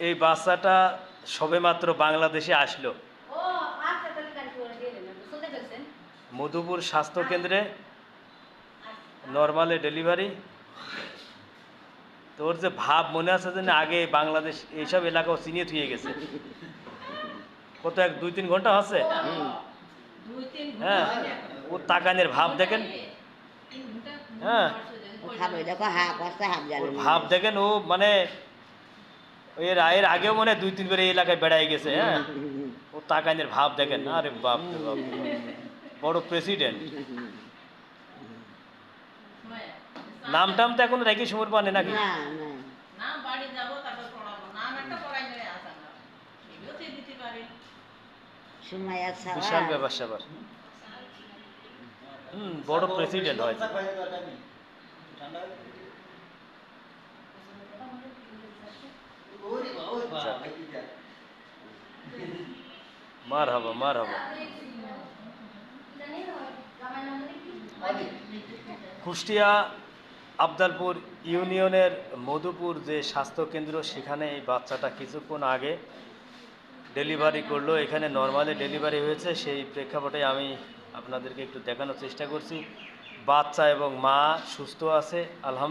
এই বাচ্চাটা সবেমাত্র বাংলাদেশে আসলো। মধুপুর স্বাস্থ্য কেন্দ্রে নর্মালে ডেলিভারি। তোর যে ভাব মনে আছে যে না আগে বাংলাদেশ এইসব এলাকাও চিনিয়ে থুয়ে গেছে। কত 1-2-3 ঘন্টা হচ্ছে। হ্যাঁ, ও তাকানের ভাব দেখেন। হ্যাঁ, ওর ভাব দেখেন। ও মানে এর আগেও মনে হয় 2-3 বার এই এলাকায় বেড়াই গেছে। হ্যাঁ, ও তাকানের ভাব দেখেন। আরে বাপ রে বাপ, বড় প্রেসিডেন্ট। নাম টাম তো এখন রেখে সময় পানে নাকি? বিশাল ব্যাপার স্যাপার। বড় প্রেসিডেন্ট হয়তো। মার হবা, মার হবা। কুষ্টিয়া আবদালপুর ইউনিয়নের মধুপুর যে স্বাস্থ্যকেন্দ্র, সেখানে এই বাচ্চাটা কিছুক্ষণ আগে ডেলিভারি করলো। এখানে নর্মালি ডেলিভারি হয়েছে, সেই প্রেক্ষাপটে আমি আপনাদেরকে একটু দেখানোর চেষ্টা করছি। বাচ্চা এবং মা সুস্থ আছে, আলহামদুলিল্লাহ।